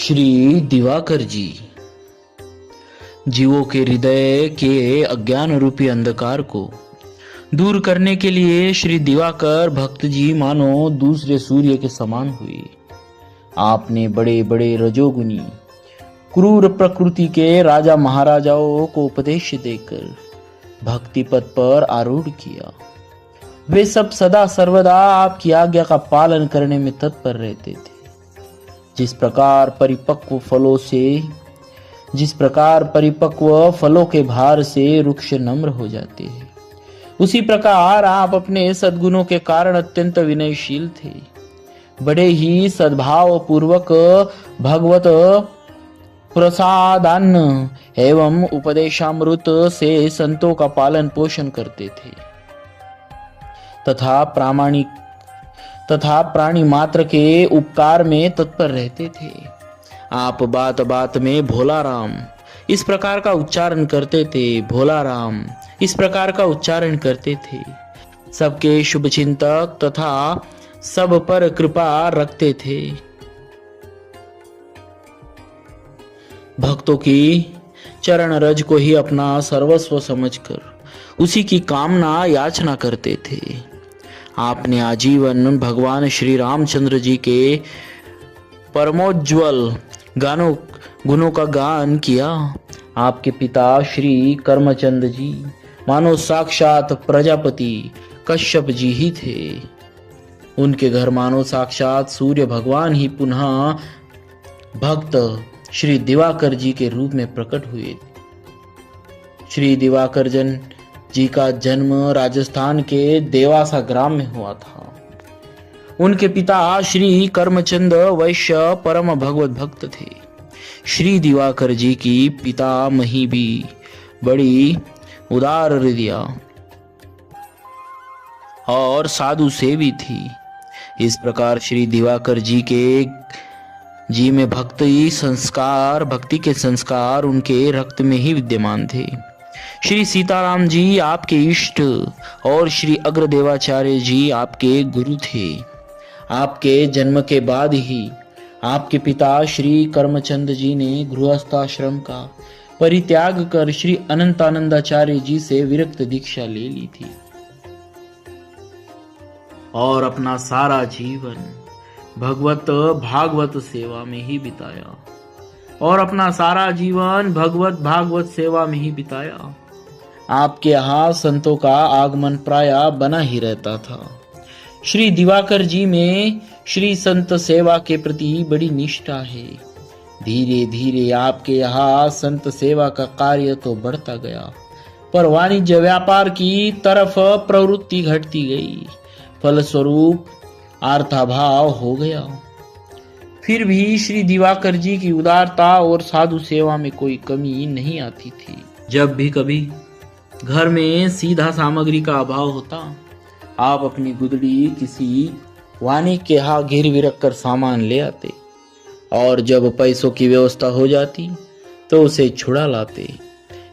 श्री दिवाकर जी जीवों के हृदय के अज्ञान रूपी अंधकार को दूर करने के लिए श्री दिवाकर भक्त जी मानो दूसरे सूर्य के समान हुए। आपने बड़े बड़े रजोगुनी क्रूर प्रकृति के राजा महाराजाओं को उपदेश देकर भक्ति पथ पर आरूढ़ किया। वे सब सदा सर्वदा आपकी आज्ञा का पालन करने में तत्पर रहते थे। जिस प्रकार परिपक्व फलों के भार से वृक्ष नम्र हो जाते हैं, उसी प्रकार आप अपने सद्गुणों के कारण अत्यंत विनयशील थे। बड़े ही सद्भाव पूर्वक भगवत प्रसादान्न एवं उपदेशामृत से संतों का पालन पोषण करते थे तथा प्राणी मात्र के उपकार में तत्पर रहते थे। आप बात बात में भोला राम इस प्रकार का उच्चारण करते थे। भोला राम इस प्रकार का उच्चारण करते थे। सबके शुभ चिंतक तथा सब पर कृपा रखते थे। भक्तों की चरण रज को ही अपना सर्वस्व समझकर उसी की कामना याचना करते थे। आपने आजीवन भगवान श्री रामचंद्र जी के परमोज्वल गुणों का गान किया। आपके पिता श्री कर्मचंद जी मानो साक्षात प्रजापति कश्यप जी ही थे। उनके घर मानो साक्षात सूर्य भगवान ही पुनः भक्त श्री दिवाकर जी के रूप में प्रकट हुए। श्री दिवाकर जी का जन्म राजस्थान के देवासा ग्राम में हुआ था। उनके पिता श्री कर्मचंद वैश्य परम भगवत भक्त थे। श्री दिवाकर जी की पितामही भी बड़ी उदार हृदया और साधु सेवी थी। इस प्रकार श्री दिवाकर जी में भक्ति के संस्कार उनके रक्त में ही विद्यमान थे। श्री सीताराम जी आपके इष्ट और श्री अग्रदेवाचार्य जी आपके गुरु थे। आपके जन्म के बाद ही आपके पिता श्री कर्मचंद जी ने गृहस्थाश्रम का परित्याग कर श्री अनंतानंदाचार्य जी से विरक्त दीक्षा ले ली थी और अपना सारा जीवन भागवत सेवा में ही बिताया। आपके यहाँ संतों का आगमन प्राय बना ही रहता था। श्री दिवाकर जी में श्री संत सेवा के प्रति बड़ी निष्ठा है। धीरे धीरे आपके यहाँ संत सेवा का कार्य तो बढ़ता गया, पर वाणिज्य व्यापार की तरफ प्रवृत्ति घटती गई। फलस्वरूप आर्थाभाव हो गया। फिर भी श्री दिवाकर जी की उदारता और साधु सेवा में कोई कमी नहीं आती थी। जब भी कभी घर में सीधा सामग्री का अभाव होता, आप अपनी गुदड़ी किसी वाणी के यहाँ गिरवी रखकर सामान ले आते और जब पैसों की व्यवस्था हो जाती तो उसे छुड़ा लाते।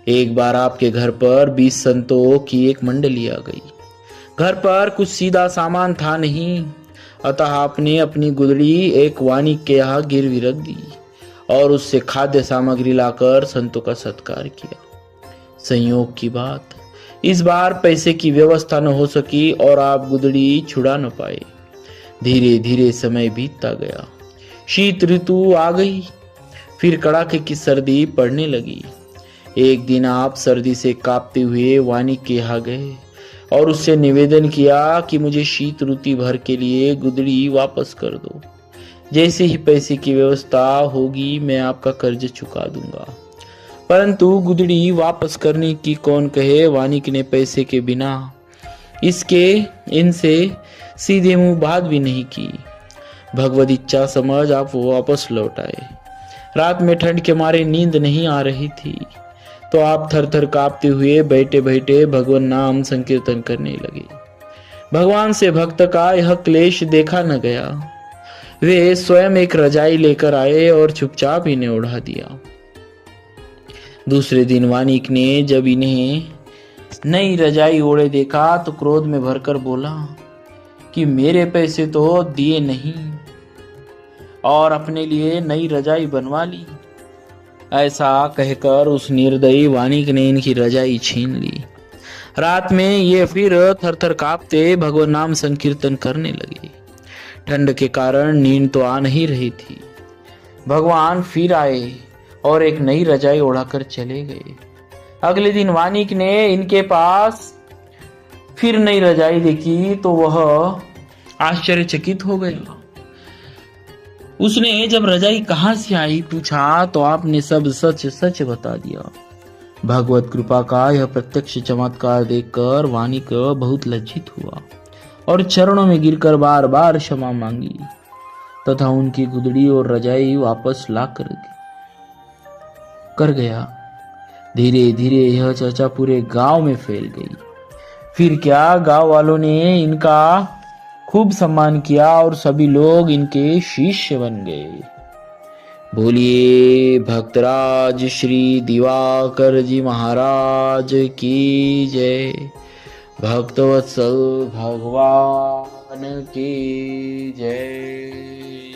एक बार आपके घर पर 20 संतों की एक मंडली आ गई। घर पर कुछ सीधा सामान था नहीं, अतः आपने अपनी गुदड़ी एक वाणी के यहाँ गिरवी रख दी और उससे खाद्य सामग्री लाकर संतों का सत्कार किया। संयोग की बात, इस बार पैसे की व्यवस्था न हो सकी और आप गुदड़ी छुड़ा न पाए। धीरे धीरे समय बीतता गया। शीत ऋतु आ गई, फिर कड़ाके की सर्दी पड़ने लगी। एक दिन आप सर्दी से कांपते हुए वाणी के यहाँ गए और उससे निवेदन किया कि मुझे शीत ऋतु भर के लिए गुदड़ी वापस कर दो। जैसे ही पैसे की व्यवस्था होगी मैं आपका कर्ज चुका दूंगा। परंतु गुदड़ी वापस करने की कौन कहे। वानिक ने पैसे के बिना इनसे सीधे मुंह बात भी नहीं की। भगवत इच्छा समझ आप वापस लौट आए। रात में ठंड के मारे नींद नहीं आ रही थी, तो आप थर थर कांपते हुए बैठे बैठे भगवान नाम संकीर्तन करने लगे। भगवान से भक्त का यह क्लेश देखा न गया। वे स्वयं एक रजाई लेकर आए और चुपचाप इन्हें उड़ा दिया। दूसरे दिन वानिक ने जब इन्हें नई रजाई ओढ़े देखा तो क्रोध में भरकर बोला कि मेरे पैसे तो दिए नहीं, और अपने लिए नई रजाई बनवा ली। ऐसा कहकर उस निर्दयी वानिक ने इनकी रजाई छीन ली। रात में ये फिर थर थर कांपते भगवान नाम संकीर्तन करने लगे। ठंड के कारण नींद तो आ नहीं रही थी। भगवान फिर आए और एक नई रजाई ओढ़ाकर चले गए। अगले दिन वानिक ने इनके पास फिर नई रजाई देखी तो वह आश्चर्यचकित हो गया। उसने जब रजाई कहां से आई पूछा तो आपने सब सच सच बता दिया। भगवत कृपा का यह प्रत्यक्ष चमत्कार देखकर वानिक बहुत लज्जित हुआ और चरणों में गिरकर बार बार क्षमा मांगी तथा उनकी गुदड़ी और रजाई वापस ला कर गया। धीरे धीरे यह चर्चा पूरे गांव में फैल गई। फिर क्या, गांव वालों ने इनका खूब सम्मान किया और सभी लोग इनके शिष्य बन गए। बोलिए भक्तराज श्री दिवाकर जी महाराज की जय। भक्तवत्सल भगवान की जय।